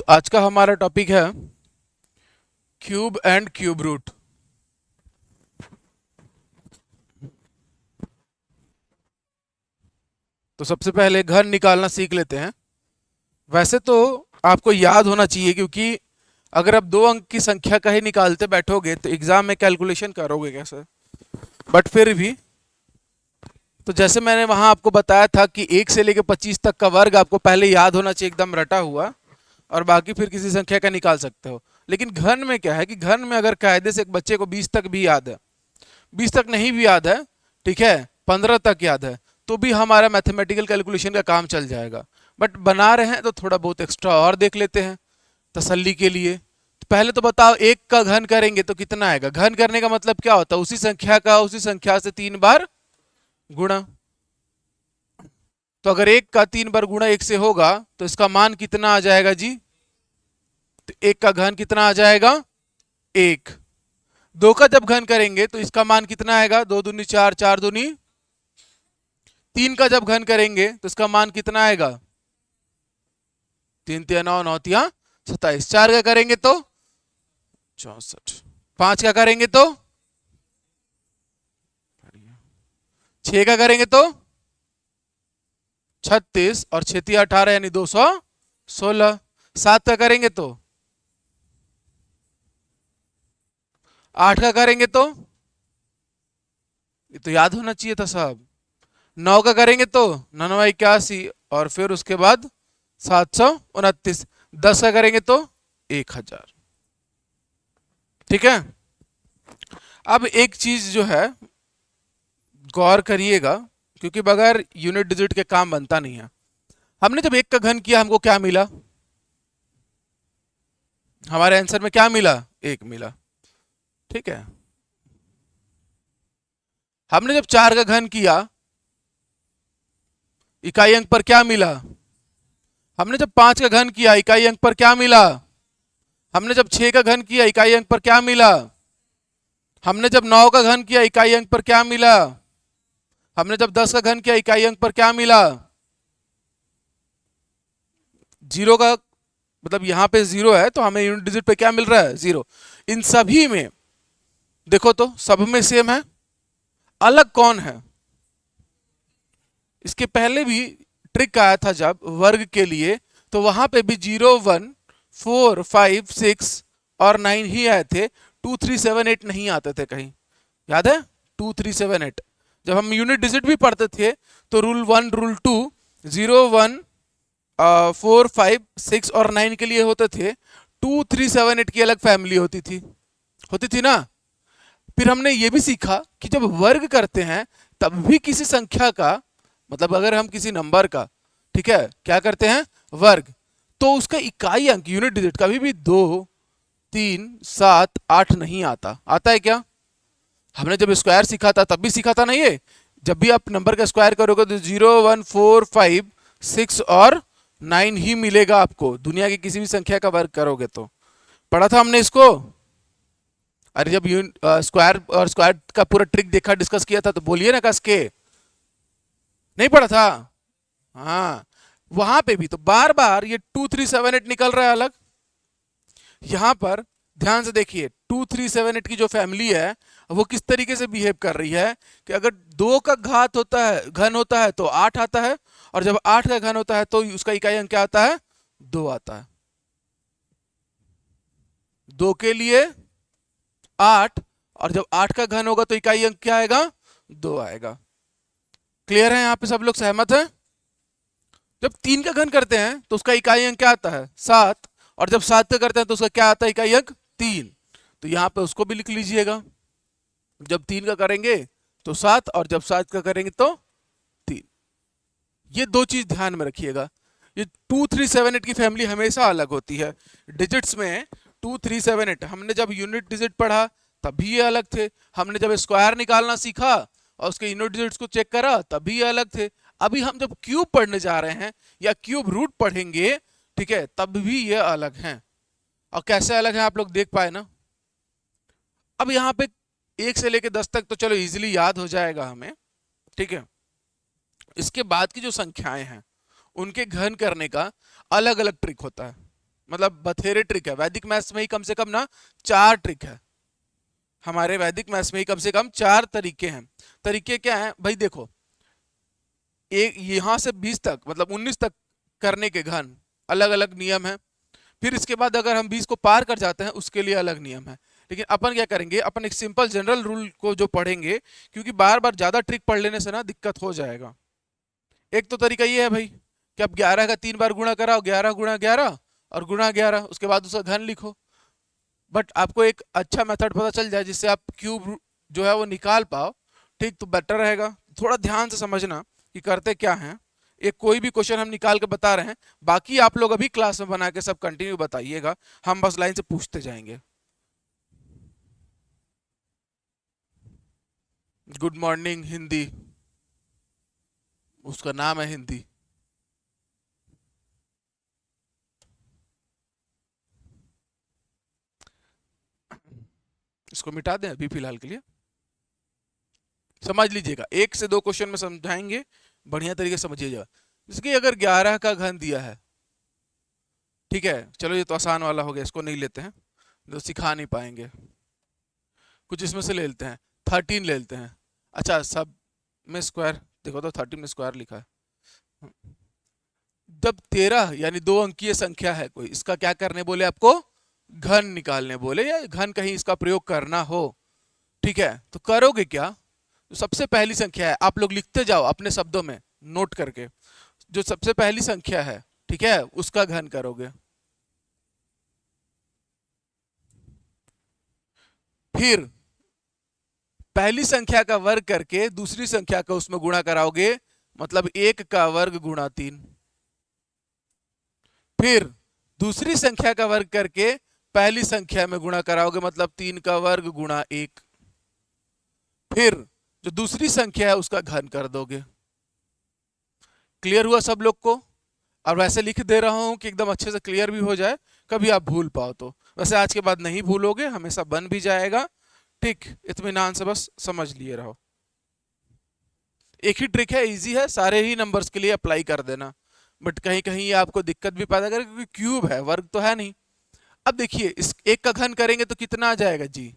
आज का हमारा टॉपिक है क्यूब एंड क्यूब रूट। तो सबसे पहले घन निकालना सीख लेते हैं। वैसे तो आपको याद होना चाहिए, क्योंकि अगर आप 2 अंक की संख्या का ही निकालते बैठोगे तो एग्जाम में कैलकुलेशन करोगे कैसे। बट फिर भी तो जैसे मैंने वहां आपको बताया था कि 1 से लेकर 25 तक का वर्ग आपको पहले याद होना चाहिए, एकदम रटा हुआ, और बाकी फिर किसी संख्या का निकाल सकते हो। लेकिन घन में क्या है कि घन में अगर कायदे से एक बच्चे को 20 तक भी याद है, 20 तक नहीं भी याद है, ठीक है, 15 तक याद है, तो भी हमारा मैथमेटिकल कैलकुलेशन का काम चल जाएगा। बट बना रहे हैं तो थोड़ा बहुत एक्स्ट्रा और देख लेते हैं तसल्ली के लिए। तो पहले तो बताओ, 1 का घन करेंगे तो कितना आएगा? घन करने का मतलब क्या होता है? उसी संख्या का उसी संख्या से 3 बार गुणा। तो अगर 1 का 3 बार गुणा 1 से होगा तो इसका मान कितना आ जाएगा जी? तो 1 का घन कितना आ जाएगा? 1। 2 का जब घन करेंगे तो इसका मान कितना आएगा? 2 दूनी 4, 4 दूनी। 3 का जब घन करेंगे तो इसका मान कितना आएगा? 3 तिया 9, 9 तिया 27। 4 का करेंगे तो 64। 5 का करेंगे तो 6 का करेंगे तो 36, और 6 तिया 18 यानी 216। 7 का करेंगे तो 8 का करेंगे तो, ये तो याद होना चाहिए था साहब, 9 का करेंगे तो 9 81, और फिर उसके बाद 729। 10 का करेंगे तो 1000। ठीक है। अब एक चीज जो है गौर करिएगा, क्योंकि बगैर यूनिट डिजिट के काम बनता नहीं है। हमने जब 1 का घन किया हमको क्या मिला? हमारे आंसर में क्या मिला? 1 मिला। ठीक है। हमने जब 4 का घन किया, इकाई अंक पर क्या मिला? हमने जब 5 का घन किया, इकाई अंक पर क्या मिला? हमने जब 6 का घन किया, इकाई अंक पर क्या मिला? हमने जब 9 का घन किया, इकाई अंक पर क्या मिला? हमने जब 10 का घन किया, इकाई अंक पर क्या मिला? 0 का मतलब यहां पे 0 है तो हमें यूनिट डिजिट पे क्या मिल रहा है? 0। इन सभी में देखो तो सब में सेम है, अलग कौन है? इसके पहले भी ट्रिक आया था जब वर्ग के लिए, तो वहां पे भी 0, 1, 4, 5, 6 और 9 ही आए थे। 2, 3, 7, 8 नहीं आते थे कहीं। याद है? 2, 3, 7, 8 जब हम यूनिट डिजिट भी पढ़ते थे तो रूल 1, रूल 2, 0, 1, 4, 5, 6 और 9 के लिए होते थे। 2, 3, 7, 8 की अलग फैमिली होती थी ना। फिर हमने ये भी सीखा कि जब वर्ग करते हैं तब भी किसी संख्या का, मतलब अगर हम किसी नंबर का, ठीक है, क्या करते हैं? वर्ग, तो उसका इकाई अंक यूनिट डिजिट कभी भी 2, 3, 7, 8 नहीं आता। आता है क्या? हमने जब स्क्वायर सीखा था तब भी सीखा था ना ये। जब भी आप नंबर का स्क्वायर करोगे तो 0, 1, 4, 5, 6 और 9 ही मिलेगा आपको। दुनिया की किसी भी संख्या का वर्ग करोगे तो पढ़ा था हमने इसको। अरे जब स्क्वायर और स्क्वायर का पूरा ट्रिक देखा, डिस्कस किया था, तो बोलिए ना कस के। नहीं पढ़ा था? हाँ, वहां पे भी तो बार बार ये 2, 3, 7, 8 निकल रहा है अलग। यहां पर ध्यान से देखिए, 2, 3, 7, 8 की जो फैमिली है वो किस तरीके से बिहेव कर रही है कि अगर 2 का घात होता है, घन होता है, तो 8 आता है, और जब 8 का घन होता है तो उसका इकाई अंक क्या आता है? 2 आता है। 2 के लिए 8, और जब 8 का घन होगा तो इकाई अंक क्या आएगा? 2 आएगा। क्लियर है? यहां पे सब लोग सहमत हैं? जब 3 का घन करते हैं तो उसका इकाई अंक क्या आता है? 7, और जब 7 का करते हैं तो उसका क्या आता है? इकाई अंक 3। तो यहां पे उसको भी लिख लीजिएगा। जब 3 का करेंगे तो 7, और जब 7 का करेंगे तो 3। ये 2 चीज ध्यान में रखिएगा। ये 2, 3, 7, 8 की फैमिली हमेशा अलग होती है डिजिट्स में। 2, 3, 7, 8 हमने जब यूनिट डिजिट पढ़ा तब भी ये अलग थे। हमने जब स्क्वायर निकालना सीखा और उसके यूनिट डिजिट्स को चेक करा तब भी ये अलग थे। अभी हम जब क्यूब पढ़ने जा रहे हैं या क्यूब रूट पढ़ेंगे, ठीक है, तब भी ये अलग हैं। और कैसे अलग हैं आप लोग देख पाए ना। अब यहाँ पे 1 से लेके 10 तक तो चलो इजीली याद हो जाएगा हमें, ठीक है। इसके बाद की जो संख्याएं हैं उनके घन करने का अलग अलग ट्रिक होता है। मतलब बथेरे ट्रिक है वैदिक मैथ्स में ही, कम से कम ना 4 ट्रिक है हमारे वैदिक मैथ्स में ही, कम से कम 4 तरीके हैं। तरीके क्या हैं भाई? देखो, एक यहां से 20 तक मतलब 19 तक करने के घन अलग अलग नियम है। फिर इसके बाद अगर हम 20 को पार कर जाते हैं उसके लिए अलग नियम है। लेकिन अपन क्या करेंगे, अपन एक सिंपल जनरल रूल को जो पढ़ेंगे, क्योंकि बार बार ज्यादा ट्रिक पढ़ लेने से ना दिक्कत हो जाएगा। एक तो तरीका ये है भाई कि आप 11 का 3 बार गुणा कराओ, 11 गुणा 11 और गुणा 11, उसके बाद उसका घन लिखो। बट आपको एक अच्छा मेथड पता चल जाए जिससे आप क्यूब जो है वो निकाल पाओ, ठीक, तो बेटर रहेगा। थोड़ा ध्यान से समझना कि करते क्या हैं। एक कोई भी क्वेश्चन हम निकाल के बता रहे हैं, बाकी आप लोग अभी क्लास में बना के सब कंटिन्यू बताइएगा, हम बस लाइन से पूछते जाएंगे। गुड मॉर्निंग हिंदी, उसका नाम है हिंदी। इसको मिटा दें अभी फिलहाल के लिए, समझ लीजिएगा। 1 से 2 क्वेश्चन में समझाएंगे, बढ़िया तरीके से समझिएगा। जैसे कि अगर 11 का घन दिया है, ठीक है, चलो ये तो आसान वाला हो गया, इसको नहीं लेते हैं, तो सिखा नहीं पाएंगे। कुछ इसमें से ले लेते हैं, 13 ले लेते हैं। अच्छा, सब में स्क्वायर देखो तो 13 में स्क्वायर लिखा है। जब 13 यानी 2 अंकीय संख्या है कोई, इसका क्या करने बोले आपको? घन निकालने बोले, या घन कहीं इसका प्रयोग करना हो, ठीक है, तो करोगे क्या? तो सबसे पहली संख्या है, आप लोग लिखते जाओ अपने शब्दों में नोट करके, जो सबसे पहली संख्या है, ठीक है, उसका घन करोगे। फिर पहली संख्या का वर्ग करके दूसरी संख्या का उसमें गुणा कराओगे, मतलब 1 का वर्ग गुणा 3। फिर दूसरी संख्या का वर्ग करके पहली संख्या में गुणा कराओगे, मतलब 3 का वर्ग गुणा 1। फिर जो दूसरी संख्या है उसका घन कर दोगे। क्लियर हुआ सब लोग को? और वैसे लिख दे रहा हूं कि एकदम अच्छे से क्लियर भी हो जाए, कभी आप भूल पाओ तो। वैसे आज के बाद नहीं भूलोगे, हमेशा बन भी जाएगा, ठीक, इत्मीनान से बस समझ लिए रहो। एक ही ट्रिक है, इजी है, सारे ही नंबर्स के लिए अप्लाई कर देना। बट कहीं कहीं ये आपको दिक्कत भी पैदा करेगा क्योंकि क्यूब है, वर्ग तो है नहीं। अब देखिए, इस एक का घन करेंगे तो कितना आ जाएगा जी?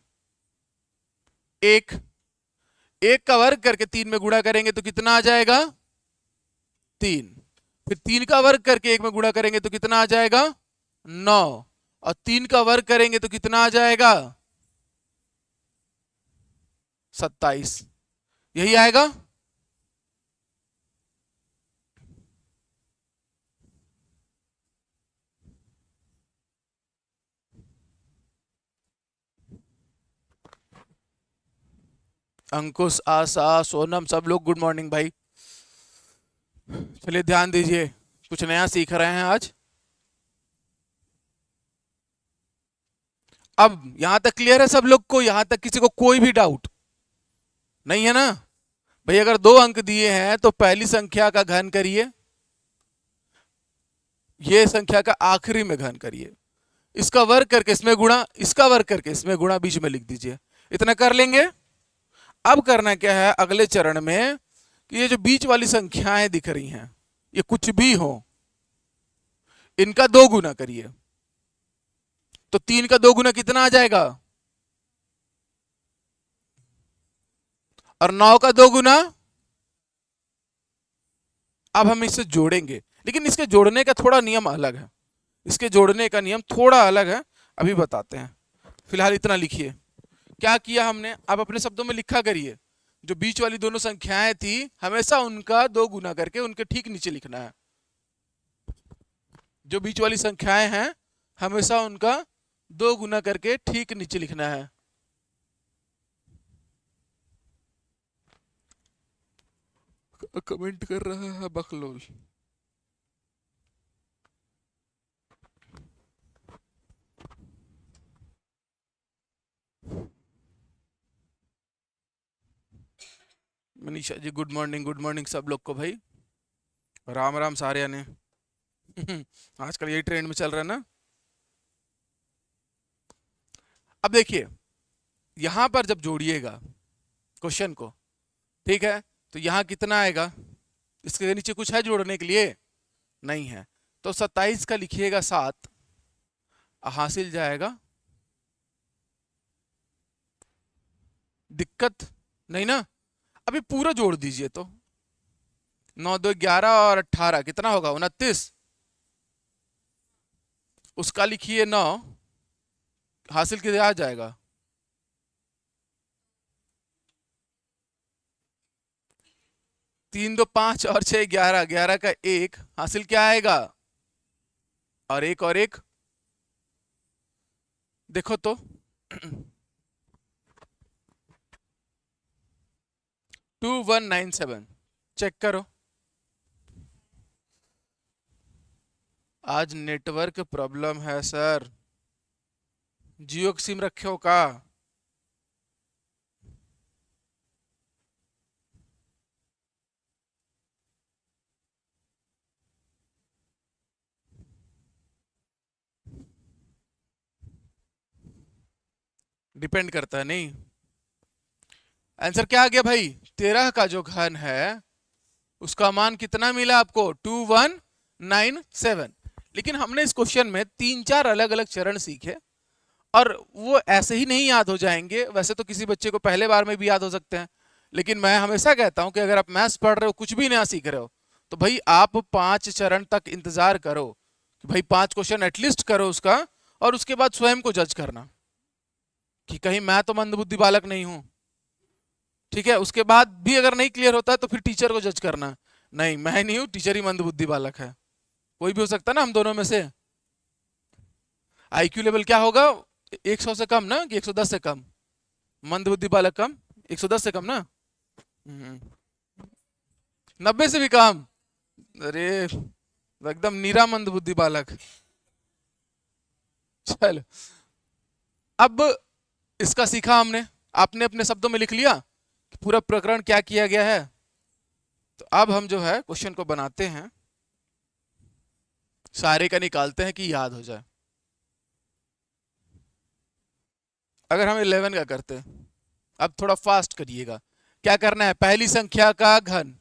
एक। एक का वर्ग करके 3 में गुणा करेंगे तो कितना आ जाएगा? 3। फिर 3 का वर्ग करके 1 में गुणा करेंगे तो कितना आ जाएगा? 9। और 3 का वर्ग करेंगे तो कितना आ जाएगा? 27। यही आएगा। अंकुश, आशा, सोनम, सब लोग गुड मॉर्निंग भाई। चलिए ध्यान दीजिए, कुछ नया सीख रहे हैं आज। अब यहां तक क्लियर है सब लोग को? यहां तक किसी को कोई भी डाउट नहीं है ना भाई? अगर 2 अंक दिए हैं तो पहली संख्या का घन करिए, ये संख्या का आखिरी में घन करिए, इसका वर्ग करके इसमें गुणा, इसका वर्ग करके इसमें गुणा, बीच में लिख दीजिए। इतना कर लेंगे। अब करना क्या है अगले चरण में, कि ये जो बीच वाली संख्याएं दिख रही हैं, ये कुछ भी हो, इनका 2 गुना करिए। तो 3 का 2 गुना कितना आ जाएगा? और 9 का 2 गुना। अब हम इसे जोड़ेंगे, लेकिन इसके जोड़ने का थोड़ा नियम अलग है, इसके जोड़ने का नियम थोड़ा अलग है, अभी बताते हैं। फिलहाल इतना लिखिए। क्या किया हमने, अब अपने शब्दों में लिखा करिए। जो बीच वाली दोनों संख्याएं थी, हमेशा उनका 2 गुना करके उनके ठीक नीचे लिखना है। जो बीच वाली संख्याएं हैं, हमेशा उनका 2 गुना करके ठीक नीचे लिखना है। कमेंट कर रहा है बकलोल। मनीषा जी गुड मॉर्निंग सब लोग को भाई, राम राम सारे आने। आजकल यही ट्रेंड में चल रहा है ना। अब देखिए, यहां पर जब जोड़िएगा क्वेश्चन को, ठीक है, तो यहां कितना आएगा? इसके नीचे कुछ है जोड़ने के लिए? नहीं है। तो 27 का लिखिएगा 7, हासिल जाएगा, दिक्कत नहीं ना। अभी पूरा जोड़ दीजिए तो 9 2 11 और 18 कितना होगा 29। उसका लिखिए 9, हासिल किधर आ जाएगा। तीन दो पांच और छह 11, 11 का एक हासिल क्या आएगा, और एक देखो तो 2197 चेक करो। आज नेटवर्क प्रॉब्लम है सर, जियो की सिम रखे हो का। डिपेंड करता है नहीं। आंसर क्या आ गया भाई, 13 का जो घन है उसका मान कितना मिला आपको 2197। लेकिन हमने इस क्वेश्चन में 3 4 अलग अलग चरण सीखे, और वो ऐसे ही नहीं याद हो जाएंगे। वैसे तो किसी बच्चे को पहले बार में भी याद हो सकते हैं, लेकिन मैं हमेशा कहता हूं कि अगर आप मैथ्स पढ़ रहे हो, कुछ भी नया सीख रहे हो, तो भाई आप 5 चरण तक इंतजार करो कि भाई 5 क्वेश्चन एटलीस्ट करो उसका, और उसके बाद स्वयं को जज करना कि कहीं मैं तो मंदबुद्धि बालक नहीं हूं। ठीक है, उसके बाद भी अगर नहीं क्लियर होता है तो फिर टीचर को जज करना, नहीं मैं नहीं हूं, टीचर ही मंदबुद्धि बालक है। कोई भी हो सकता है ना हम दोनों में से। आईक्यू लेवल क्या होगा, 100 से कम ना कि 110 से कम, मंदबुद्धि बालक कम, 110 से कम ना। 90 से भी कम, अरे एकदम नीरा मंदबुद्धि बालक। चल, अब इसका सीखा हमने, आपने अपने शब्दों में लिख लिया कि पूरा प्रकरण क्या किया गया है। तो अब हम जो है क्वेश्चन को बनाते हैं, सारे का निकालते हैं कि याद हो जाए। अगर हम 11 का करते हैं, अब थोड़ा फास्ट करिएगा। क्या करना है, पहली संख्या का घन,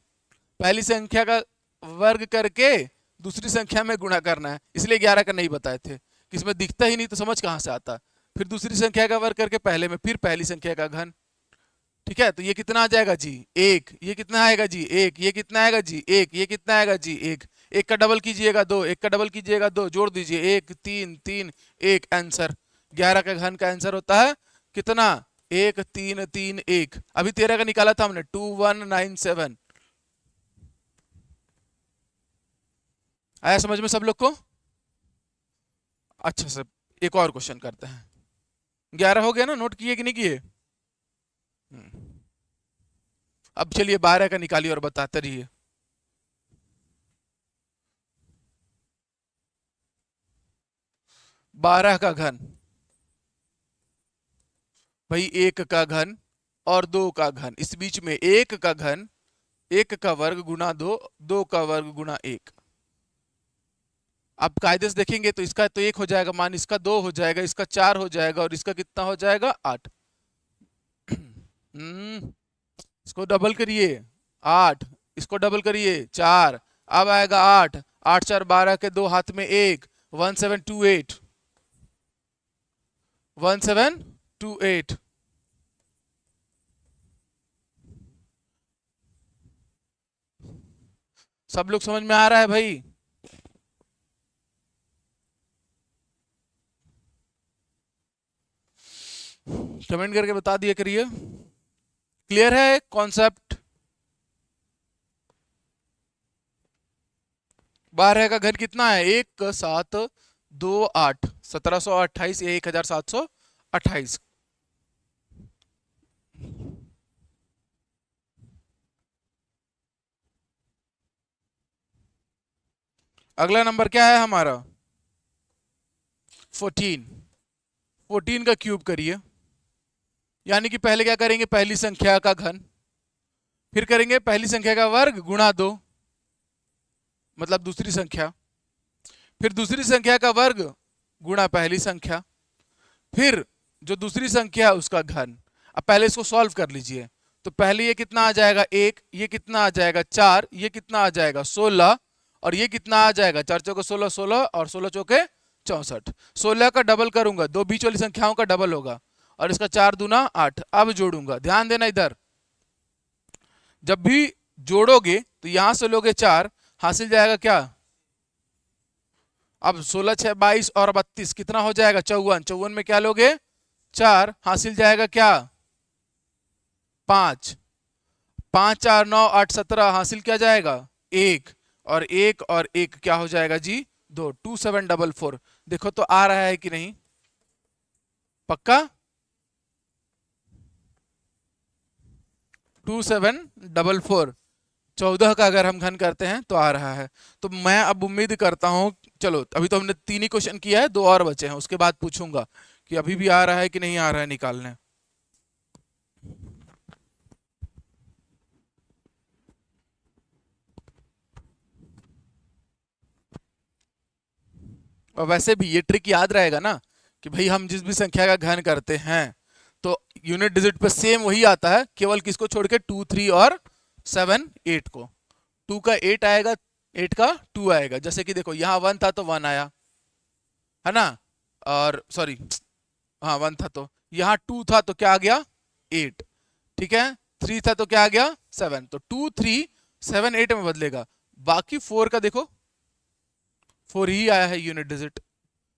पहली संख्या का वर्ग करके दूसरी संख्या में गुणा करना है। इसलिए 11 का नहीं बताए थे कि इसमें दिखता ही नहीं तो समझ कहां से आता। फिर दूसरी संख्या का वर्ग करके पहले में, फिर पहली संख्या का घन। ठीक है, तो ये कितना आ जाएगा जी 1, ये कितना आएगा जी 1, ये कितना आएगा जी 1, ये कितना आएगा जी 1, 1 का डबल कीजिएगा 2, 1 का डबल कीजिएगा 2, जोड़ दीजिए 1 3 3 1, आंसर 11 का घन का आंसर होता है कितना 1 3 3 1। अभी 13 का निकाला था हमने 2197। आया समझ में सब लोग को। अच्छा सर, एक और क्वेश्चन करते हैं। 11 हो गया ना, नोट किए कि नहीं किए। अब चलिए 12 का निकालिए और बताते रहिए। बारह का घन, भाई 1 का घन और 2 का घन, इस बीच में 1 का घन, 1 का वर्ग गुणा 2, 2 का वर्ग गुणा 1। आप कायदे से देखेंगे तो इसका तो 1 हो जाएगा मान, इसका 2 हो जाएगा, इसका 4 हो जाएगा, और इसका कितना हो जाएगा 8। इसको डबल करिए 8, इसको डबल करिए 4, अब आएगा 8, 8 4 12 के 2 हाथ में 1, 1728, 1728। सब लोग समझ में आ रहा है भाई। कमेंट करके बता दिया करिए, क्लियर है कॉन्सेप्ट। 12 का घन कितना है 1 7 2 8, 1728 या 1728। अगला नंबर क्या है हमारा 14। 14 का क्यूब करिए, यानी कि पहले क्या करेंगे, पहली संख्या का घन, फिर करेंगे पहली संख्या का वर्ग गुणा 2, मतलब दूसरी संख्या, फिर दूसरी संख्या का वर्ग गुणा पहली संख्या, फिर जो दूसरी संख्या है उसका घन। अब पहले इसको सॉल्व कर लीजिए, तो पहले ये कितना आ जाएगा 1, ये कितना आ जाएगा 4, ये कितना आ जाएगा 16, और ये कितना आ जाएगा 4 चौके 16, 16 और 16 चौके 64। 16 का डबल करूंगा, दो बीच वाली संख्याओं का डबल होगा, और इसका 4 दूना 8। अब जोड़ूंगा, ध्यान देना इधर, जब भी जोड़ोगे तो यहां से लोगे 4, हासिल जाएगा क्या? अब 16 6 22 और 32 कितना हो जाएगा? 54। 54 में क्या लोगे? 4, हासिल जाएगा क्या? 5। 5 4 9 8 17, हासिल क्या जाएगा? 1। और 1 और 1 क्या हो जाएगा जी? 2। 2744। देखो तो आ रहा है कि नहीं? पक्का? 2744। 14 का अगर हम घन करते हैं तो आ रहा है। तो मैं अब उम्मीद करता हूं, चलो अभी तो हमने 3 ही क्वेश्चन किया है, 2 और बचे हैं, उसके बाद पूछूंगा कि अभी भी आ रहा है कि नहीं आ रहा है निकालने। और वैसे भी ये ट्रिक याद रहेगा ना कि भाई हम जिस भी संख्या का घन करते हैं तो यूनिट डिजिट पे सेम वही आता है, केवल किसको छोड़ के? 2 3 और 7 8 को। 2 का 8 आएगा, 8 का 2 आएगा। जैसे कि देखो यहाँ 1 था तो 1 आया, है ना? और सॉरी, हाँ 1 था तो यहाँ 2 था तो क्या आ गया? 8। ठीक है, 3 था तो क्या आ गया? 7। तो 2 3 7 8 में बदलेगा। बाकी 4 का देखो, 4 ही आया है यूनिट डिजिट,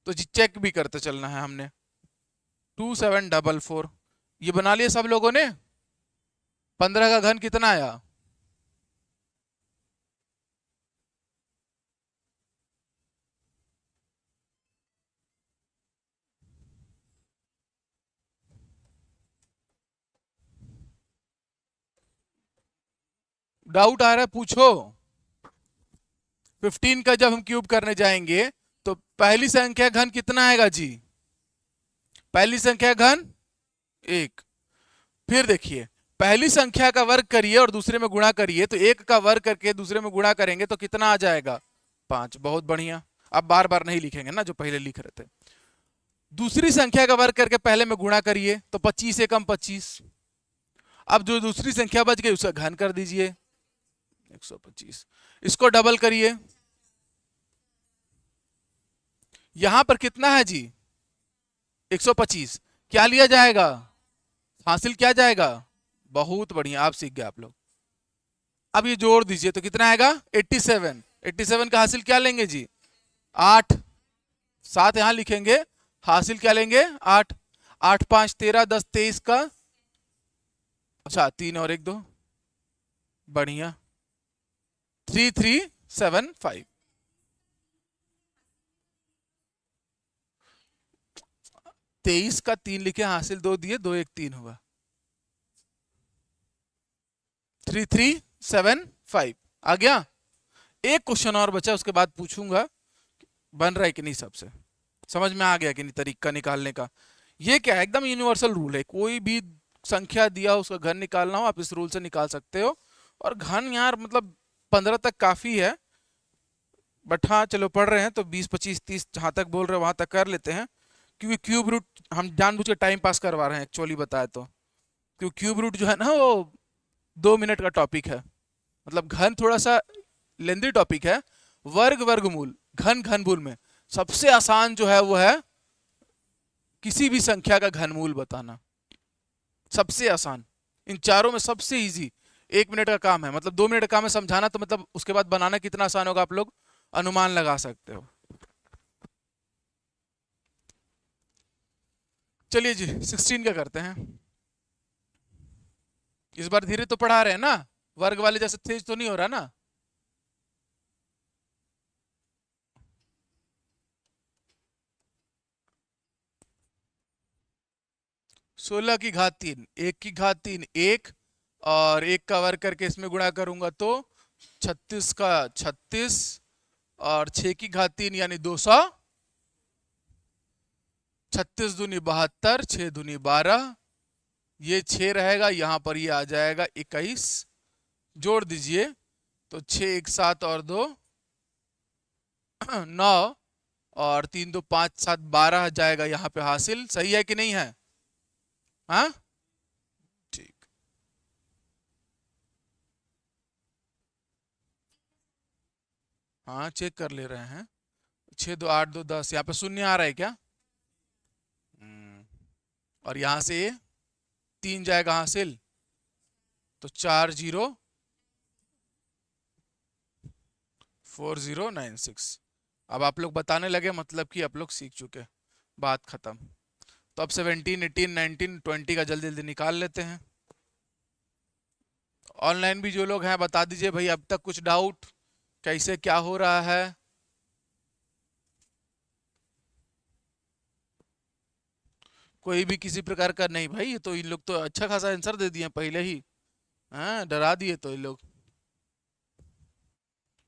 तो जी चेक भी करते चलना है हमने। 2744 ये बना लिया सब लोगों ने। 15 का घन कितना आया? डाउट आ रहा है? पूछो। 15 का जब हम क्यूब करने जाएंगे तो पहली संख्या घन कितना आएगा जी? पहली संख्या घन 1। फिर देखिए, पहली संख्या का वर्ग करिए और दूसरे में गुणा करिए, तो 1 का वर्ग करके दूसरे में गुणा करेंगे तो कितना आ जाएगा? 5। बहुत बढ़िया। अब बार बार नहीं लिखेंगे ना जो पहले लिख रहे थे। दूसरी संख्या का वर्ग करके पहले में गुणा करिए तो 25 से कम 25। अब जो दूसरी संख्या बच गई उसका घन कर दीजिए, 125। इसको डबल करिए, यहां पर कितना है जी? 125। क्या लिया जाएगा? हासिल क्या जाएगा? बहुत बढ़िया, आप सीख गए आप लोग। अब ये जोड़ दीजिए तो कितना आएगा? 87। 87 का हासिल क्या लेंगे जी? 8। 7 यहां लिखेंगे, हासिल क्या लेंगे? 8। 8 5 13 10 23 का, अच्छा 3 और 1 2, बढ़िया। 3375। 23 का 3 लिखे, हासिल 2 दिए, 2 1 3 हुआ। 3375 आ गया। एक क्वेश्चन और बचा, उसके बाद पूछूंगा बन रहा है कि नहीं, सबसे समझ में आ गया कि नहीं तरीका निकालने का। ये क्या है? एकदम यूनिवर्सल रूल है, कोई भी संख्या दिया उसका घन निकालना हो आप इस रूल से निकाल सकते हो। और घन यार मतलब 15 तक काफी है, बट हाँ चलो पढ़ रहे हैं तो 20 25 30 जहां तक बोल रहे हैं वहां तक कर लेते हैं। क्योंकि क्यूब रूट हम जानबूझ के टाइम पास करवा रहे हैं एक्चुअली बताए तो। क्योंकि क्यूब रूट जो है ना वो 2 मिनट का टॉपिक है, मतलब घन थोड़ा सा लेंदी टॉपिक है। वर्ग वर्गमूल घन घनमूल में सबसे आसान जो है वो है किसी भी संख्या का घनमूल बताना, सबसे आसान। इन चारों में सबसे इजी 1 मिनट का काम है, मतलब 2 मिनट का काम है समझाना, तो मतलब उसके बाद बनाना कितना आसान होगा आप लोग अनुमान लगा सकते हो। चलिए जी 16 का करते हैं। इस बार धीरे तो पढ़ा रहे हैं ना, वर्ग वाले जैसे तेज तो नहीं हो रहा ना? 16 की घात 3, 1 की घात 3 1, और 1 का वर्ग करके इसमें गुणा करूंगा तो 36 का 36, और 6 की घात 3 यानी 200। 36 दूनी 72, 6 दूनी 12, ये 6 रहेगा, यहां पर ये आ जाएगा 21। जोड़ दीजिए तो 6 1 7 और 2 9, और 3 2 5 7 12 जाएगा यहाँ पे हासिल। सही है कि नहीं है? हाँ ठीक। हाँ चेक कर ले रहे हैं। 6 2 8 2 10, यहाँ पे शून्य आ रहा है क्या? और यहाँ से ये 3 जाएगा हासिल, तो 404096। अब आप लोग बताने लगे, मतलब कि आप लोग सीख चुके, बात खत्म। तो अब 17 18 19 20 का जल्दी जल्दी निकाल लेते हैं। ऑनलाइन भी जो लोग हैं बता दीजिए भाई, अब तक कुछ डाउट, कैसे क्या हो रहा है? कोई भी किसी प्रकार का नहीं भाई, ये तो इन लोग तो अच्छा खासा आंसर दे दिए पहले ही। हाँ, डरा दिए तो ये लोग।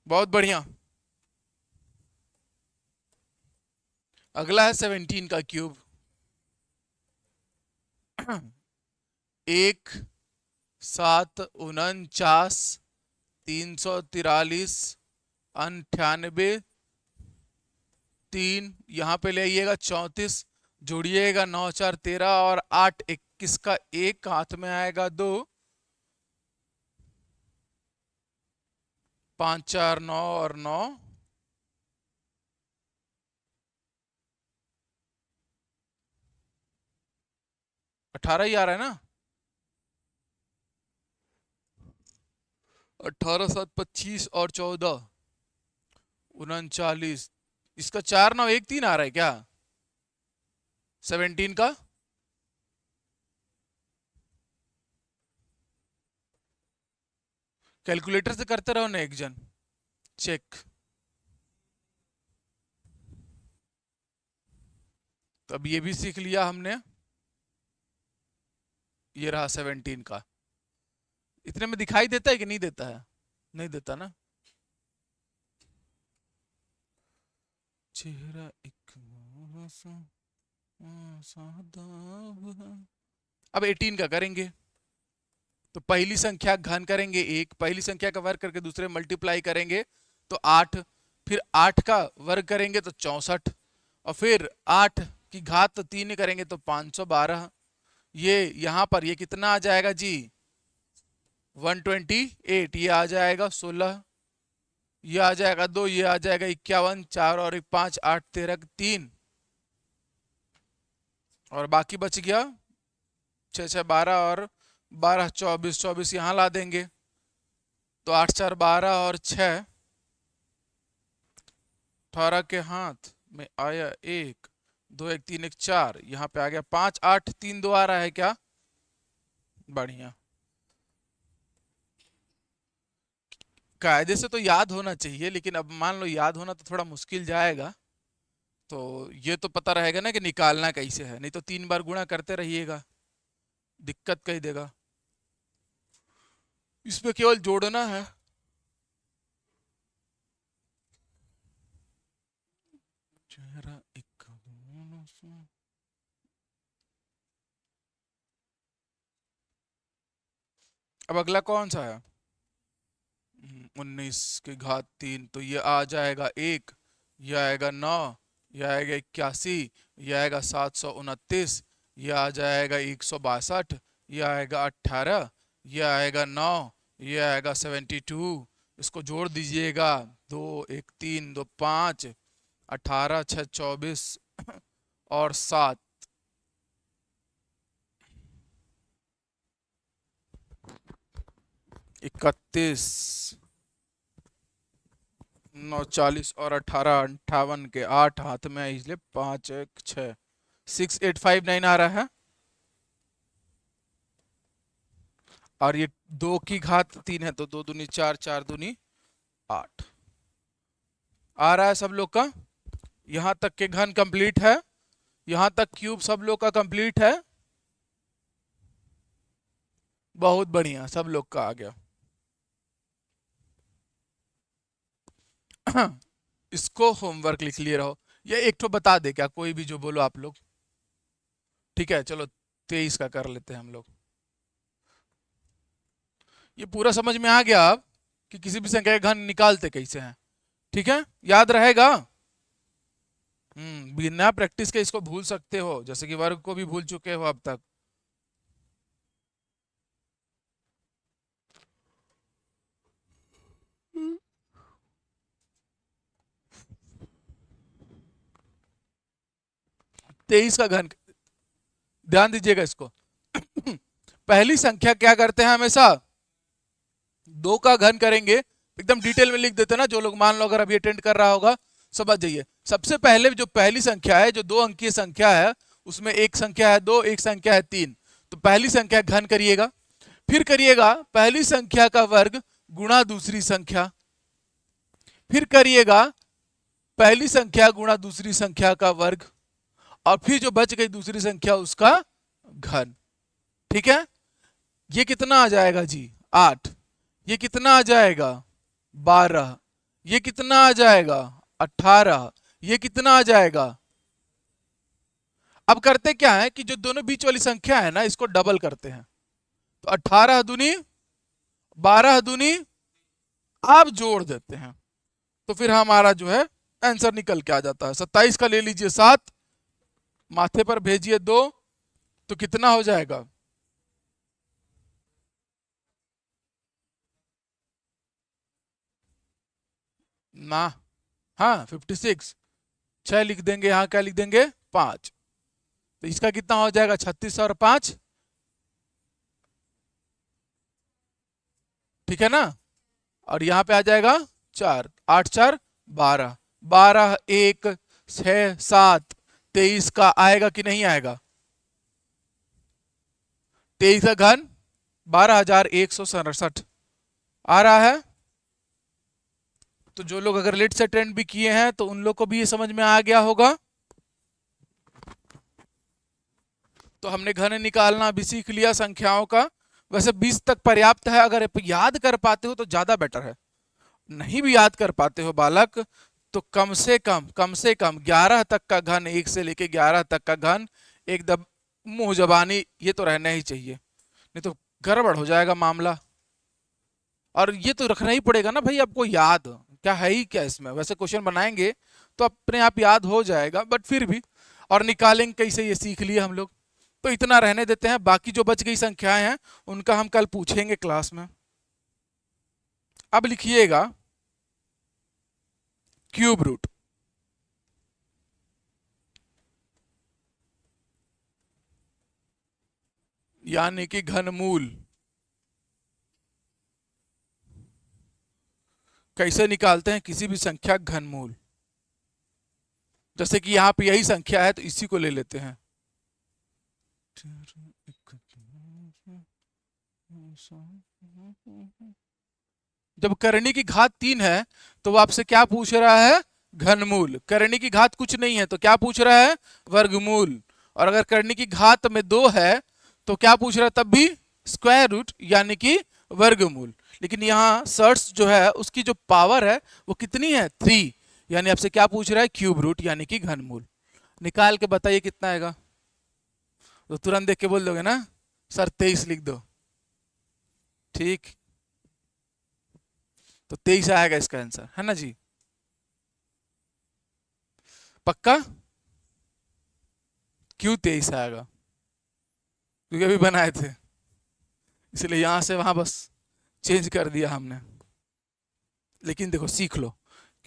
बहुत बढ़िया। अगला है 17 का क्यूब। 1 7 49 343 3, यहाँ पे ले आइएगा 34, जोड़िएगा 9 4 13 और 8 21 का एक हाथ में आएगा 2, 5 4 9 और 9, 18 ही आ रहा है ना? 18 7 25 और 14 39। इसका 4 9 1 3 आ रहा है क्या 17 का? कैलकुलेटर से करते रहो ना एक जन, चेक। तो अब ये भी सीख लिया हमने। ये रहा 17 का। इतने में दिखाई देता है कि नहीं देता है? नहीं देता ना। चेहरा एक सादा हुआ। अब 18 का करेंगे, तो पहली संख्या घन करेंगे एक, पहली संख्या का वर्ग करके दूसरे मल्टीप्लाई करेंगे तो 8, फिर 8 का वर्ग करेंगे तो 64, और फिर 8 की घात 3 करेंगे तो 512। ये यहाँ पर ये कितना आ जाएगा जी? 128। ये आ जाएगा 16, ये आ जाएगा 2, ये आ जाएगा 51, 4 और 1 5 8 13 3, और बाकी बच गया 6 6 12 और 12 24, 24 यहाँ ला देंगे तो 8 4 12 और 6, 18 के हाथ में आया 1 2 1 3 1 4, यहाँ पे आ गया 5 8 3 2 आ रहा है क्या? बढ़िया। कायदे से तो याद होना चाहिए, लेकिन अब मान लो याद होना तो थोड़ा मुश्किल जाएगा। तो ये तो पता रहेगा ना कि निकालना कैसे है, नहीं तो 3 बार गुणा करते रहिएगा, दिक्कत कही देगा। इसमें केवल जोड़ना है। चेहरा एक, अब अगला कौन सा है? 19 की घात 3, तो ये आ जाएगा 1, ये आएगा 9, ये आएगा 81, ये आएगा 729, ये आ जाएगा 162, ये आएगा 18, ये आएगा 9, ये आएगा 72। इसको जोड़ दीजिएगा, 2 1 3 2 5, 18 6 24 और 7, 31, 9 40 और 18 58 के 8 हाथ में है, इसलिए 5 1 6 6859 आ रहा है। और ये 2 की घात 3 है तो 2 दूनी 4 4 दूनी 8 आ रहा है सब लोग का। यहां तक के घन कंप्लीट है, यहां तक क्यूब सब लोग का कंप्लीट है। बहुत बढ़िया, सब लोग का आ गया। इसको होमवर्क लिख लिए रहो। ये एक तो बता दे क्या, कोई भी जो बोलो आप लोग। ठीक है चलो, 23 का कर लेते हैं हम लोग। ये पूरा समझ में आ गया अब कि किसी भी संख्या के घन निकालते कैसे हैं? ठीक है, याद रहेगा। बिना प्रैक्टिस के इसको भूल सकते हो, जैसे कि वर्ग को भी भूल चुके हो अब तक। 23 का घन, ध्यान दीजिएगा इसको। पहली संख्या क्या करते हैं हमेशा, 2 का घन करेंगे, एकदम डिटेल में लिख देते हैं ना, जो लोग मान लो अगर अभी अटेंड कर रहा होगा समझ जाइए। सबसे पहले जो पहली संख्या है, जो 2 अंकीय संख्या है, उसमें एक संख्या है 2, एक संख्या है 3, तो पहली संख्या घन करिएगा। फिर करिएगा पहली संख्या का वर्ग गुणा दूसरी संख्या, फिर करिएगा पहली संख्या गुणा दूसरी संख्या का वर्ग, और फिर जो बच गई दूसरी संख्या उसका घन। ठीक है, ये कितना आ जाएगा जी 8, ये कितना आ जाएगा 12, ये कितना आ जाएगा 18, ये कितना आ जाएगा। अब करते क्या है कि जो दोनों बीच वाली संख्या है ना, इसको डबल करते हैं, तो 18 दूनी 12 दूनी आप जोड़ देते हैं, तो फिर हमारा जो है आंसर निकल के आ जाता है। 27 का ले लीजिए 7, माथे पर भेजिए 2, तो कितना हो जाएगा, ना हाँ 56, 6 लिख देंगे, यहाँ क्या लिख देंगे 5, तो इसका कितना हो जाएगा 36 और 5, ठीक है ना। और यहाँ पे आ जाएगा 4, 8 4 12, 12 1 6 7, 23 का आएगा कि नहीं आएगा, 23 का घन 12,167 आ रहा है। तो जो लोग अगर लेट से अटेंड भी किए हैं तो उन लोग को भी ये समझ में आ गया होगा। तो हमने घन निकालना भी सीख लिया संख्याओं का। वैसे 20 तक पर्याप्त है, अगर आप याद कर पाते हो तो ज्यादा बेटर है, नहीं भी याद कर पाते हो बालक तो कम से कम 11 तक का घन, 1 से लेके 11 तक का घन एकदम मुंह जबानी ये तो रहना ही चाहिए, नहीं तो गड़बड़ हो जाएगा मामला। और ये तो रखना ही पड़ेगा ना भाई आपको याद, क्या है ही क्या इसमें, वैसे क्वेश्चन बनाएंगे तो अपने आप याद हो जाएगा, बट फिर भी। और निकालेंगे कैसे ये सीख लिए हम लोग, तो इतना रहने देते हैं। बाकी जो बच गई संख्याएं हैं उनका हम कल पूछेंगे क्लास में। अब लिखिएगा क्यूब रूट, यानी कि घनमूल। कैसे निकालते हैं किसी भी संख्या का घनमूल, जैसे कि यहां पे यही संख्या है तो इसी को ले लेते हैं। जब करनी की घात 3 है तो वो आपसे क्या पूछ रहा है, घनमूल। करनी की घात कुछ नहीं है तो क्या पूछ रहा है, वर्गमूल। और अगर करनी की घात में 2 है तो क्या पूछ रहा है, तब भी स्क्वायर रूट यानी कि वर्गमूल। लेकिन यहाँ सर्ट्स जो है उसकी जो पावर है वो कितनी है 3, यानी आपसे क्या पूछ रहा है, क्यूब रूट यानी कि घनमूल। निकाल के बताइए कितना आएगा, तो तुरंत देख के बोल दोगे ना सर 23 लिख दो, ठीक, तो 23 आएगा इसका आंसर, है ना जी, पक्का। क्यों 23 आएगा, क्योंकि अभी बनाए थे इसलिए यहां से वहां बस चेंज कर दिया हमने। लेकिन देखो सीख लो,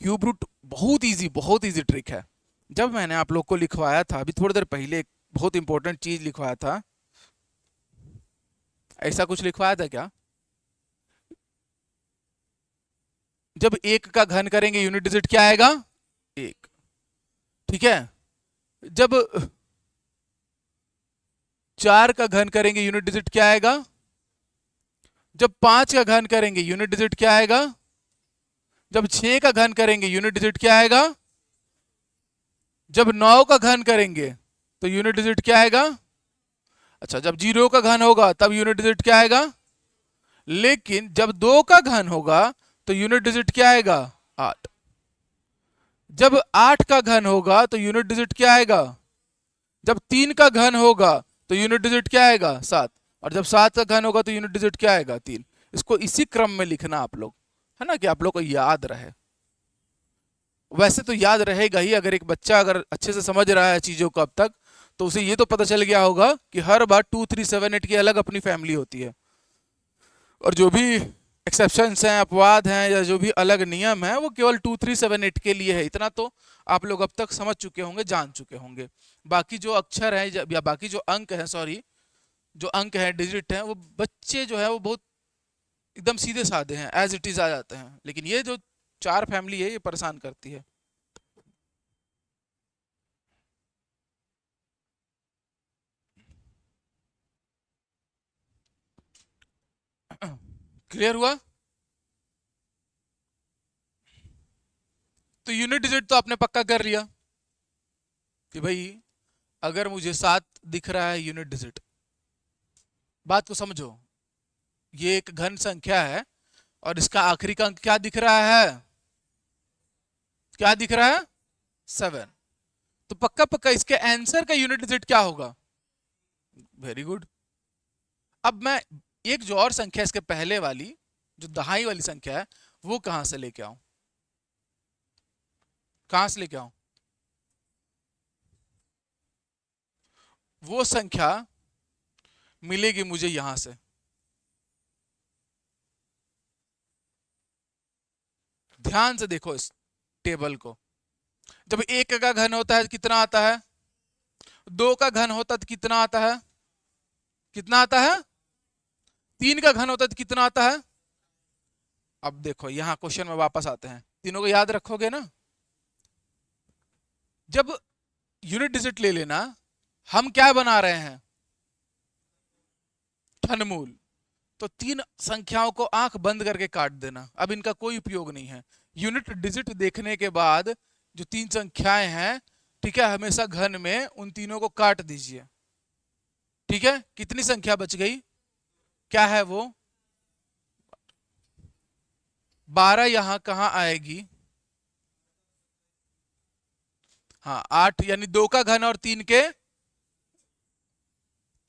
क्यूब रूट बहुत इजी ट्रिक है। जब मैंने आप लोग को लिखवाया था अभी थोड़ी देर पहले, एक बहुत इंपॉर्टेंट चीज लिखवाया था, ऐसा कुछ लिखवाया था क्या, जब 1 का घन करेंगे यूनिट डिजिट क्या आएगा 1, ठीक है। जब 4 का घन करेंगे यूनिट डिजिट क्या आएगा, जब 5 का घन करेंगे यूनिट डिजिट क्या आएगा, जब 6 का घन करेंगे यूनिट डिजिट क्या आएगा, जब 9 का घन करेंगे तो यूनिट डिजिट क्या आएगा, अच्छा जब 0 का घन होगा तब यूनिट डिजिट क्या आएगा, लेकिन जब 2 का घन होगा तो यूनिट डिजिट क्या आएगा 8, जब 8 का घन होगा तो यूनिट डिजिट क्या आएगा, जब 3 का घन होगा तो यूनिट डिजिट क्या आएगा 7, और जब 7 का घन होगा तो यूनिट डिजिट क्या आएगा 3। इसको इसी क्रम में लिखना आप लोग, है ना, कि आप लोग को याद रहे। वैसे तो याद रहेगा ही, अगर एक बच्चा अगर अच्छे से समझ रहा है चीजों को अब तक, तो उसे ये तो पता चल गया होगा कि हर बार 2 3 7 8 की अलग अपनी फैमिली होती है, और जो भी एक्सेप्शंस हैं, अपवाद हैं, या जो भी अलग नियम है वो केवल 2 3 7 8 के लिए है। इतना तो आप लोग अब तक समझ चुके होंगे, जान चुके होंगे। बाकी जो अक्षर हैं या बाकी जो अंक हैं, सॉरी, जो अंक हैं, डिजिट हैं, वो बच्चे जो है वो बहुत एकदम सीधे साधे हैं, एज इट इज आ जाते हैं। लेकिन ये जो चार फैमिली है ये परेशान करती है। क्लियर हुआ? तो यूनिट डिजिट तो आपने पक्का कर लिया कि भाई अगर मुझे 7 दिख रहा है यूनिट डिजिट, बात को समझो, ये एक घन संख्या है और इसका आखिरी का अंक क्या दिख रहा है? क्या दिख रहा है? 7। तो पक्का पक्का इसके आंसर का यूनिट डिजिट क्या होगा? Very good. अब मैं एक जो और संख्या इसके पहले वाली, जो दहाई वाली संख्या है, वो कहां से लेके आऊं? कहां से लेके आऊं? वो संख्या मिलेगी मुझे यहां से। ध्यान से देखो इस टेबल को। जब एक का घन होता है कितना आता है? 2 का घन होता है तो कितना आता है? कितना आता है? 3 का घन होता है तो कितना आता है? अब देखो यहां क्वेश्चन में वापस आते हैं, तीनों को याद रखोगे ना? जब यूनिट डिजिट ले लेना, हम क्या बना रहे हैं? घनमूल। तो 3 संख्याओं को आंख बंद करके काट देना, अब इनका कोई उपयोग नहीं है। यूनिट डिजिट देखने के बाद जो 3 संख्याएं हैं, ठीक है, हमेशा घन में उन तीनों को काट दीजिए। ठीक है, कितनी संख्या बच गई? क्या है वो? 12 यहां कहां आएगी? हाँ 8, यानी 2 का घन और 3 के।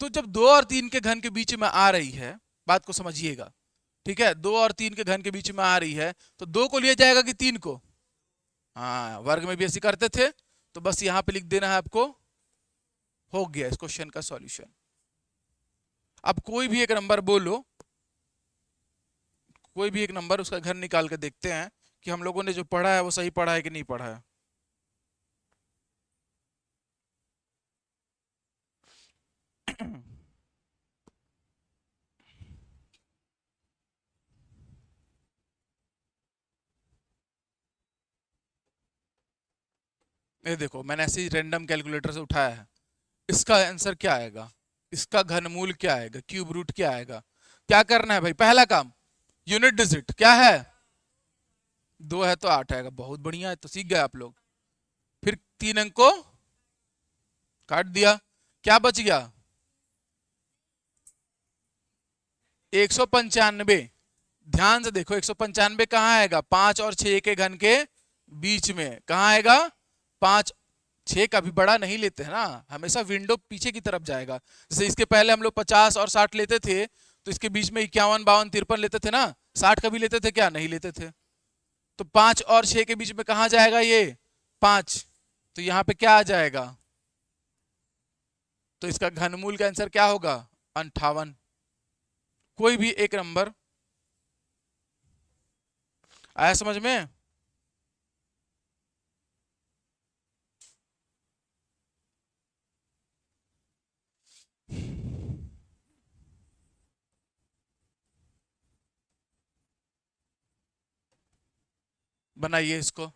तो जब 2 और 3 के घन के बीच में आ रही है, बात को समझिएगा, ठीक है, 2 और 3 के घन के बीच में आ रही है, तो 2 को लिया जाएगा कि 3 को? हाँ, वर्ग में भी ऐसे करते थे, तो बस यहां पे लिख देना है आपको। हो गया इस क्वेश्चन का सॉल्यूशन। अब कोई भी एक नंबर बोलो, कोई भी एक नंबर, उसका घन निकाल के देखते हैं कि हम लोगों ने जो पढ़ा है वो सही पढ़ा है कि नहीं पढ़ा है। ये देखो मैंने ऐसे ही रैंडम कैलकुलेटर से उठाया है। इसका आंसर क्या आएगा? इसका घनमूल क्या आएगा? क्यूब रूट क्या आएगा? क्या करना है भाई? पहला काम, यूनिट डिजिट क्या है? 2 है तो 8 आएगा। बहुत बढ़िया है, तो सीख गए आप लोग। फिर 3 अंक को काट दिया, क्या बच गया? 195। ध्यान से देखो 195 कहां आएगा? 5 और 6 के घन के बीच में। कहां आएगा? 5, 6 का भी बड़ा नहीं लेते हैं ना, हमेशा विंडो पीछे की तरफ जाएगा। जैसे इसके पहले हम लोग 50 और 60 लेते थे, तो इसके बीच में 51, 52, 53 लेते थे ना। 60 का भी लेते थे क्या? नहीं लेते थे। तो 5 और 6 के बीच में कहां जाएगा ये? 5। तो यहां पे क्या आ जाएगा? तो इसका घनमूल का आंसर क्या होगा? 58। कोई भी एक नंबर आया समझ में? बनाइए इसको।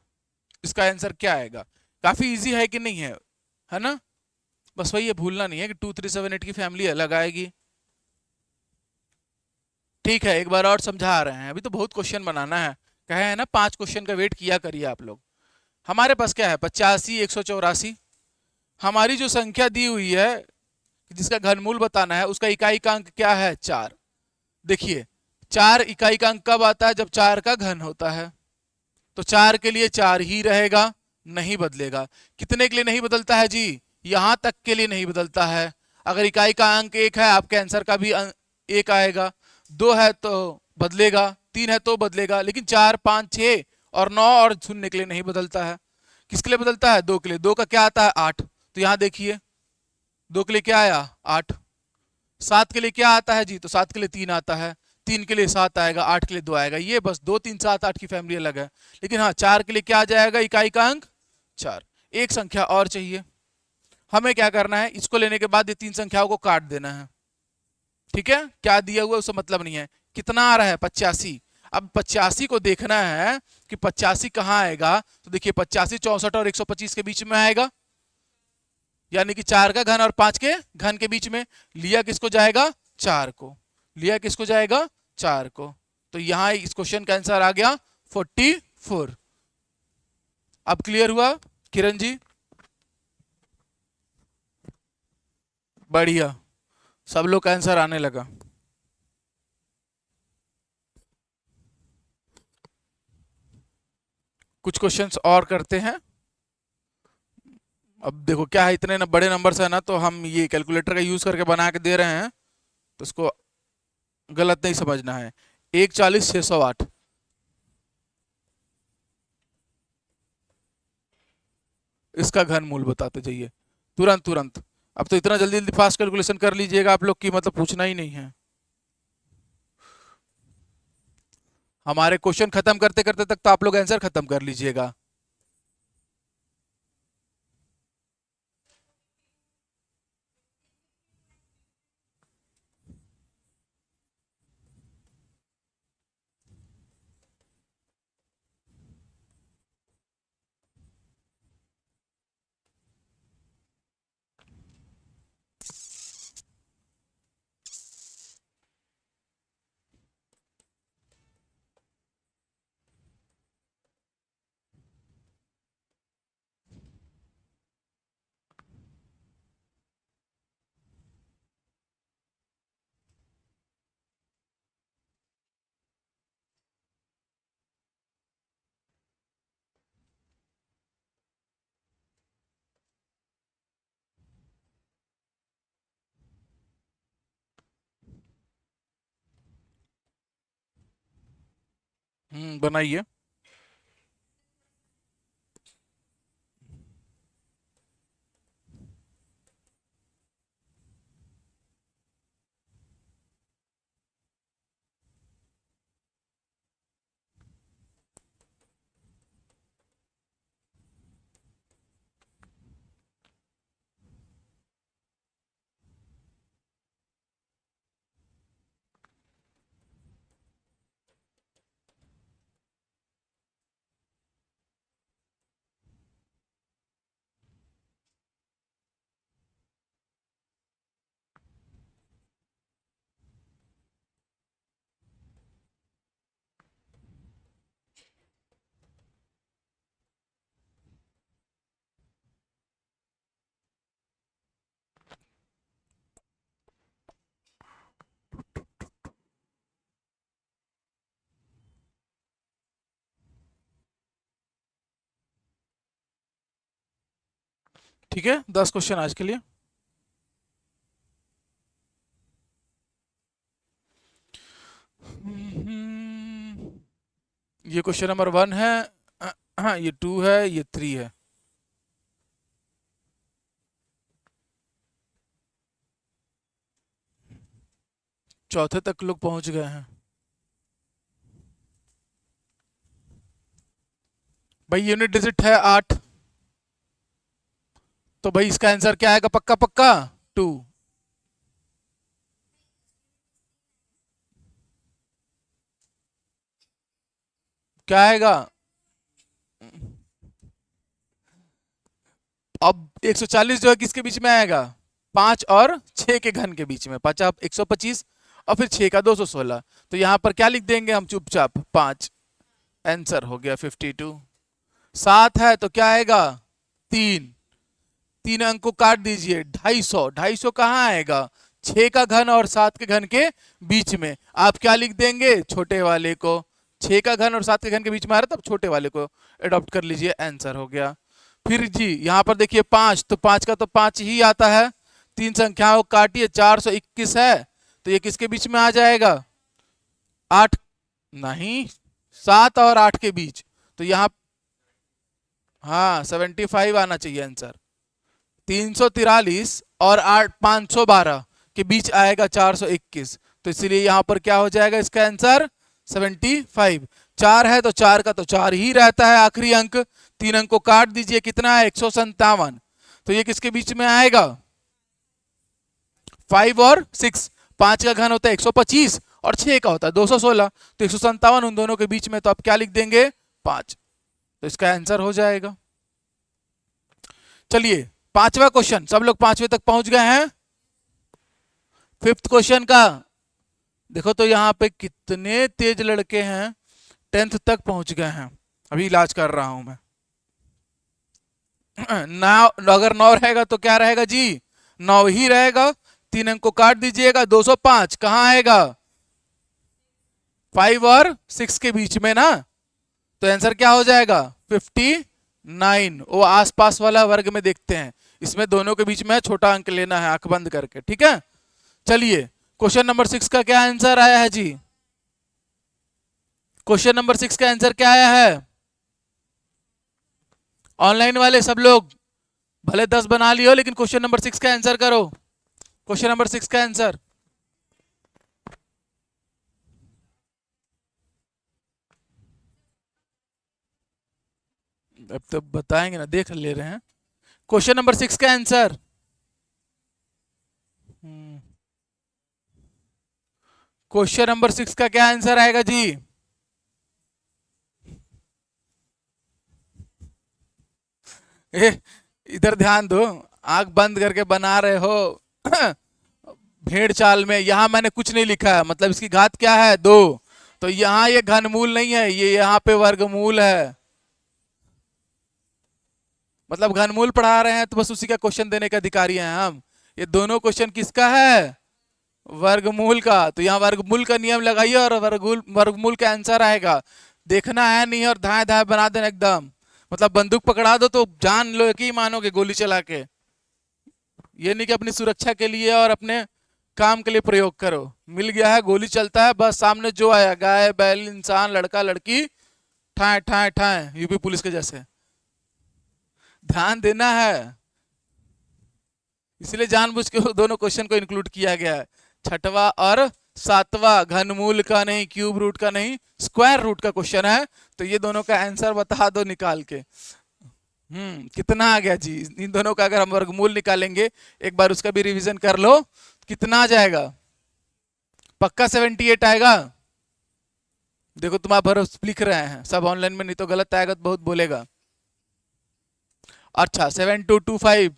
इसका आंसर क्या आएगा? काफी इजी है कि नहीं है? है ना? बस वही ये भूलना नहीं है कि 2378 की फैमिली अलग आएगी। ठीक है, एक बार और समझा रहे हैं, अभी तो बहुत क्वेश्चन बनाना है। कहे है ना 5 क्वेश्चन का वेट किया करिए आप लोग। हमारे पास क्या है? 85, 184। हमारी जो संख्या दी हुई है जिसका घनमूल बताना है, उसका इकाई का अंक क्या है? 4। देखिए 4 इकाई का अंक कब आता है? जब 4 का घन होता है। तो 4 के लिए 4 ही रहेगा, नहीं बदलेगा। कितने के लिए नहीं बदलता है जी? यहां तक के लिए नहीं बदलता है। अगर इकाई का अंक 1 है, आपके आंसर का भी 1 आएगा। 2 है तो बदलेगा, 3 है तो बदलेगा, लेकिन 4, 5, 6 और 9 और शून्य के लिए नहीं बदलता है। किसके लिए बदलता है? 2 के लिए। 2 का क्या आता है? 8। तो यहां देखिए 2 के लिए क्या आया? 8। 7 के लिए क्या आता है जी? तो 7 के लिए 3 आता है। 3 के लिए 7 आएगा, 8 के लिए 2 आएगा। ये बस 2, 3, 7, 8 की फैमिली अलग है। लेकिन हाँ 4 के लिए क्या आ जाएगा? इकाई का अंक 4। एक संख्या और चाहिए, हमें क्या करना है, इसको लेने के बाद ये 3 संख्याओं को काट देना है। ठीक है, क्या दिया हुआ है उससे मतलब नहीं है। कितना आ रहा है, 85। अब 85 को देखना है कि 85 कहाँ आएगा, तो देखिए 85 64 और 125 के बीच में आएगा, यानी कि 4 का घन और 5 के घन के बीच में। लिया किसको जाएगा, 4 को। लिया किसको जाएगा, 4 को। तो यहां इस क्वेश्चन का आंसर आ गया 44। अब क्लियर हुआ किरण जी? बढ़िया, सब लोग का आंसर आने लगा। कुछ क्वेश्चंस और करते हैं। अब देखो क्या है, इतने बड़े नंबर से है ना, तो हम ये कैलकुलेटर का यूज करके बना के दे रहे हैं, तो इसको गलत नहीं समझना है। 140,608। इसका घन मूल बताते जाइए तुरंत तुरंत। अब तो इतना जल्दी जल्दी फास्ट कैलकुलेशन कर लीजिएगा आप लोग की मतलब पूछना ही नहीं है। हमारे क्वेश्चन खत्म करते करते तक तो आप लोग आंसर खत्म कर लीजिएगा। बनाइए। ठीक है, 10 क्वेश्चन आज के लिए। ये क्वेश्चन नंबर 1 है, हाँ ये 2 है, ये 3 है। चौथे तक लोग पहुंच गए हैं। भाई यूनिट डिजिट है 8, तो भाई इसका आंसर क्या आएगा, पक्का पक्का 2। क्या आएगा, अब 140 जो है किसके बीच में आएगा, 5 और 6 के घन के बीच में। 5 125 और फिर 6 का 216, तो यहां पर क्या लिख देंगे हम चुपचाप 5। आंसर हो गया 52। 7 है तो क्या आएगा 3। 3 अंक को काट दीजिए, 250। 250 कहाँ आएगा, 6 का घन और 7 के घन के बीच में। आप क्या लिख देंगे, छोटे वाले को। 6 का घन और 7 के घन के बीच में आ रहा, तब छोटे वाले को अडॉप्ट कर लीजिए, आंसर हो गया। फिर जी यहां पर देखिए 5, तो 5 का तो 5 ही आता है। 3 संख्याओं काटिए, 421 है, तो ये किसके बीच में आ जाएगा, 8 नहीं, 7 और 8 के बीच। तो यहाँ हाँ 75 आना चाहिए आंसर। 343 और 512 के बीच आएगा 421, तो इसलिए यहां पर क्या हो जाएगा इसका आंसर 75। 4 है तो 4 का तो 4 ही रहता है आखिरी अंक। 3 अंक को काट दीजिए, कितना है 157। तो ये किसके बीच में आएगा 5 और 6। 5 का घन होता है 125 और 6 का होता है 216, तो 157 उन दोनों के बीच में, तो आप क्या लिख देंगे 5। तो इसका आंसर हो जाएगा। चलिए 5वां क्वेश्चन, सब लोग 5वें तक पहुंच गए हैं। 5th क्वेश्चन का देखो तो यहाँ पे कितने तेज लड़के हैं, 10th तक पहुंच गए हैं। अभी इलाज कर रहा हूं मैं। ना अगर 9 रहेगा तो क्या रहेगा जी 9 ही रहेगा। 3 अंक को काट दीजिएगा, 205 कहां आएगा 5 और 6 के बीच में ना, तो आंसर क्या हो जाएगा 59। वो आसपास वाला वर्ग में देखते हैं, इसमें दोनों के बीच में छोटा अंक लेना है आंख बंद करके, ठीक है। चलिए क्वेश्चन नंबर 6 का क्या आंसर आया है जी, क्वेश्चन नंबर 6 का आंसर क्या आया है। ऑनलाइन वाले सब लोग भले 10 बना लियो, लेकिन क्वेश्चन नंबर 6 का आंसर करो। क्वेश्चन नंबर 6 का आंसर अब तो बताएंगे ना, देख ले रहे हैं। क्वेश्चन नंबर 6 का आंसर क्वेश्चन नंबर 6 का क्या आंसर आएगा जी। इधर ध्यान दो, आंख बंद करके बना रहे हो भेड़ चाल में। यहां मैंने कुछ नहीं लिखा है, मतलब इसकी घात क्या है 2, तो यहां ये घनमूल नहीं है, ये यहाँ पे वर्गमूल है। मतलब घनमूल पढ़ा रहे हैं तो बस उसी का क्वेश्चन देने के अधिकारी हैं हम। ये दोनों क्वेश्चन किसका है वर्गमूल का, तो यहाँ वर्गमूल का नियम लगाइए और वर्गमूल का आंसर आएगा। देखना है नहीं और धाए धाए बना देना एकदम, मतलब बंदूक पकड़ा दो तो जान लो कि मानोगे गोली चला के। ये नहीं कि अपनी सुरक्षा के लिए और अपने काम के लिए प्रयोग करो। मिल गया है गोली चलता है, बस सामने जो आया गाय बैल इंसान लड़का लड़की ठाए ठाए ठाए, यूपी पुलिस के जैसे। ध्यान देना है, इसलिए जानबूझ के दोनों क्वेश्चन को इंक्लूड किया गया है। 6वां और 7वां घनमूल का नहीं, क्यूब रूट का नहीं, स्क्वायर रूट का क्वेश्चन है। तो ये दोनों का आंसर बता दो निकाल के। कितना आ गया जी, इन दोनों का अगर हम वर्गमूल निकालेंगे, एक बार उसका भी रिवीजन कर लो, कितना आ जाएगा पक्का 78 आएगा। देखो तुम्हारा भरोसा लिख रहे हैं सब ऑनलाइन में, नहीं तो गलत आएगा तो बहुत बोलेगा। अच्छा 7225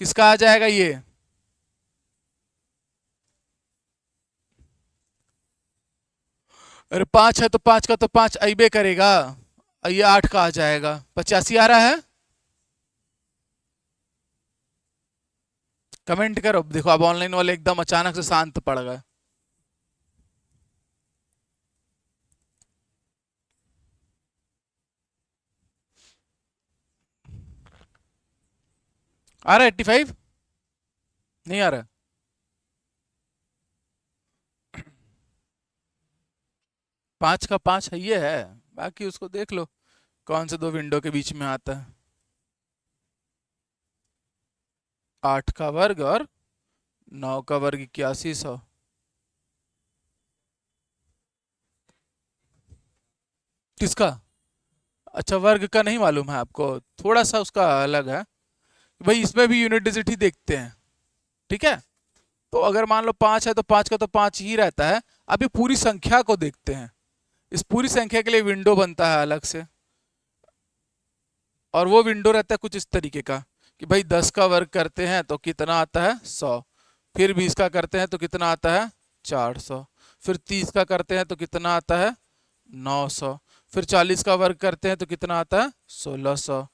किसका आ जाएगा ये, अरे 5 है तो 5 का तो 5 अबे करेगा, ये 8 का आ जाएगा। 85 आ रहा है, कमेंट करो। देखो अब ऑनलाइन वाले एकदम अचानक से शांत पड़ गए। आ रहा है 85 नहीं आ रहा, 5 का 5 है ये है, बाकी उसको देख लो कौन से दो विंडो के बीच में आता है। 8 का वर्ग और 9 का वर्ग 8100। किसका, अच्छा वर्ग का नहीं मालूम है आपको, थोड़ा सा उसका अलग है भाई, इसमें भी यूनिट डिजिट ही देखते हैं, ठीक है। तो अगर मान लो 5 है तो 5 का तो 5 ही रहता है। अभी पूरी संख्या को देखते हैं, इस पूरी संख्या के लिए विंडो बनता है अलग से, और वो विंडो रहता है कुछ इस तरीके का कि भाई 10 का वर्ग करते हैं तो कितना आता है 100, फिर 20 का करते हैं तो कितना आता है 400, फिर 30 का करते हैं तो कितना आता है 900, फिर 40 का वर्ग करते हैं तो कितना आता है 1600,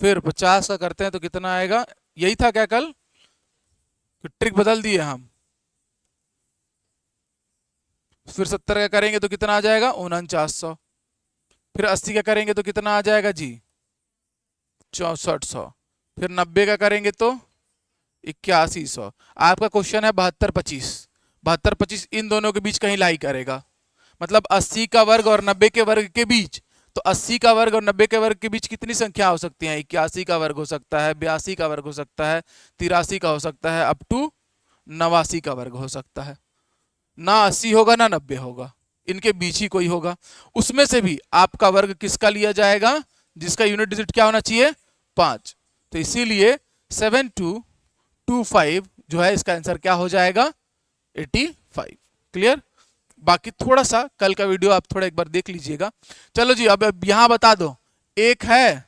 फिर 50 का करते हैं तो कितना आएगा। यही था क्या कल, ट्रिक बदल दिए हम। फिर 70 का करेंगे तो कितना आ जाएगा 4900, फिर 80 का करेंगे तो कितना आ जाएगा जी 6400, फिर 90 का करेंगे तो 8100। आपका क्वेश्चन है 7225, 7225 इन दोनों के बीच कहीं लाई करेगा, मतलब 80 का वर्ग और 90 के वर्ग के बीच। तो 80 का वर्ग और 90 के वर्ग के बीच कितनी संख्या हो सकती है, 81 का वर्ग हो सकता है, 82 का वर्ग हो सकता है, 83 का हो सकता है, अप टू 89 का वर्ग हो सकता है। ना 80 होगा ना 90 होगा, इनके बीच ही कोई होगा। उसमें से भी आपका वर्ग किसका लिया जाएगा, जिसका यूनिट डिजिट क्या होना चाहिए, 5। तो इसीलिए 7225 जो है इसका आंसर क्या हो जाएगा, 85। क्लियर। बाकी थोड़ा सा कल का वीडियो आप थोड़ा एक बार देख लीजिएगा। चलो जी, अब यहां बता दो, एक है,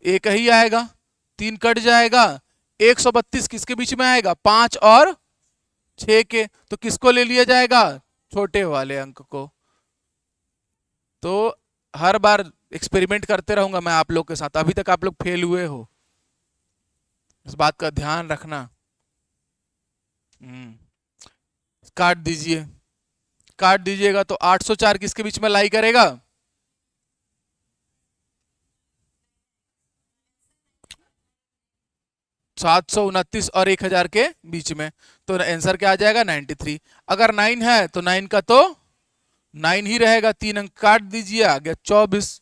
एक ही आएगा, 3 कट जाएगा, 132 किसके बीच में आएगा, 5 और 6 के। तो किसको ले लिया जाएगा, छोटे वाले अंक को। तो हर बार एक्सपेरिमेंट करते रहूंगा मैं आप लोग के साथ, अभी तक आप लोग फेल हुए हो, इस बात का ध्यान रखना। काट दीजिए, काट दीजिएगा तो 804 किसके बीच में लाई करेगा, 729 और 1000 के बीच में। तो आंसर क्या आ जाएगा, 93। अगर 9 है तो 9 का तो 9 ही रहेगा, 3 अंक काट दीजिए, आ गया 24।